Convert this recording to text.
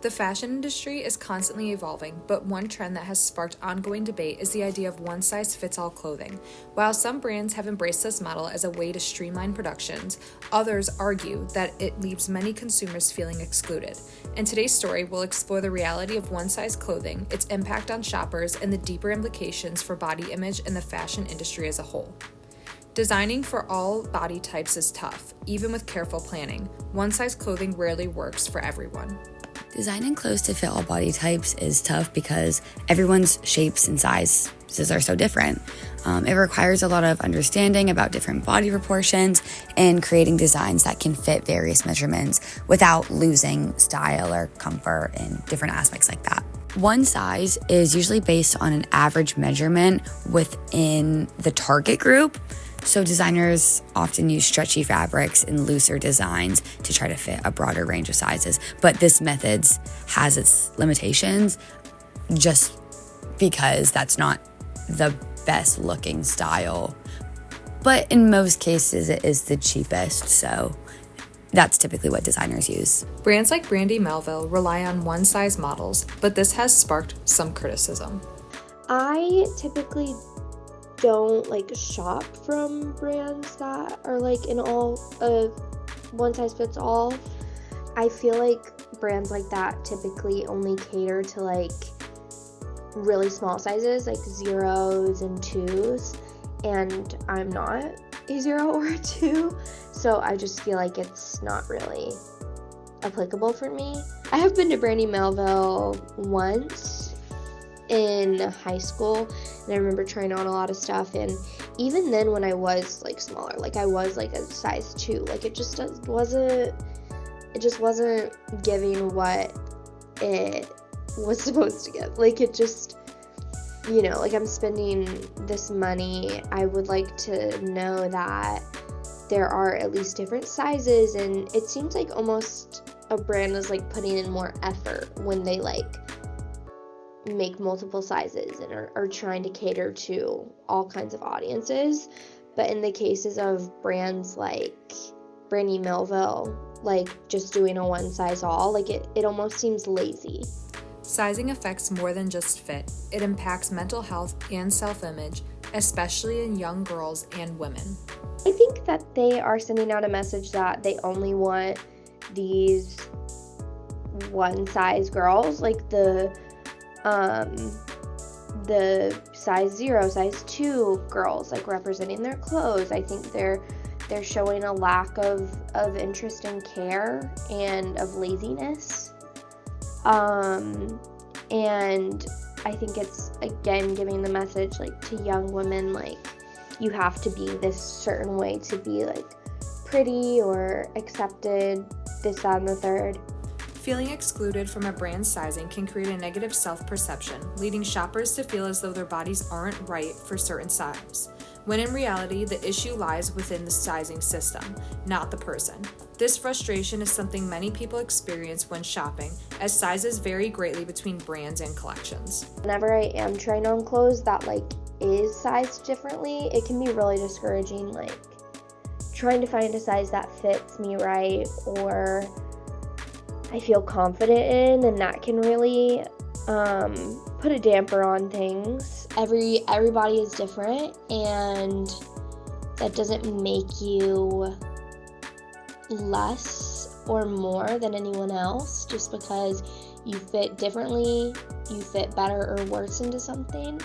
The fashion industry is constantly evolving, but one trend that has sparked ongoing debate is the idea of one-size-fits-all clothing. While some brands have embraced this model as a way to streamline productions, others argue that it leaves many consumers feeling excluded. In today's story, we'll explore the reality of one-size clothing, its impact on shoppers, and the deeper implications for body image and the fashion industry as a whole. Designing for all body types is tough, even with careful planning. One-size clothing rarely works for everyone. Designing clothes to fit all body types is tough because everyone's shapes and sizes are so different. It requires a lot of understanding about different body proportions and creating designs that can fit various measurements without losing style or comfort and different aspects like that. One size is usually based on an average measurement within the target group. So designers often use stretchy fabrics and looser designs to try to fit a broader range of sizes. But this method has its limitations just because that's not the best looking style. But in most cases, it is the cheapest. So that's typically what designers use. Brands like Brandy Melville rely on one-size models, but this has sparked some criticism. I typically don't shop from brands that are in all one size fits all. I feel like brands like that typically only cater to really small sizes, zeros and twos, and I'm not a 0 or a 2, so I just feel like it's not really applicable for me. I have been to Brandy Melville once in high school, and I remember trying on a lot of stuff, and even then when I was smaller, I was a size 2, it just wasn't giving what it was supposed to give. It just, I'm spending this money, I would like to know that there are at least different sizes, and it seems like almost a brand is putting in more effort when they make multiple sizes and are trying to cater to all kinds of audiences. But in the cases of brands like Brandy Melville, just doing a one size all, it almost seems lazy. Sizing affects more than just fit. It impacts mental health and self-image, especially in young girls and women. I think that they are sending out a message that they only want these one size girls, the size 0, size 2 girls, representing their clothes. I think they're showing a lack of interest and care and of laziness. And I think it's, again, giving the message, to young women, you have to be this certain way to be, pretty or accepted, this, that, and the third. Feeling excluded from a brand's sizing can create a negative self-perception, leading shoppers to feel as though their bodies aren't right for certain styles, when in reality, the issue lies within the sizing system, not the person. This frustration is something many people experience when shopping, as sizes vary greatly between brands and collections. Whenever I am trying on clothes that is sized differently, it can be really discouraging, trying to find a size that fits me right or I feel confident in, and that can really put a damper on things. Everybody is different, and that doesn't make you less or more than anyone else just because you fit differently, you fit better or worse into something.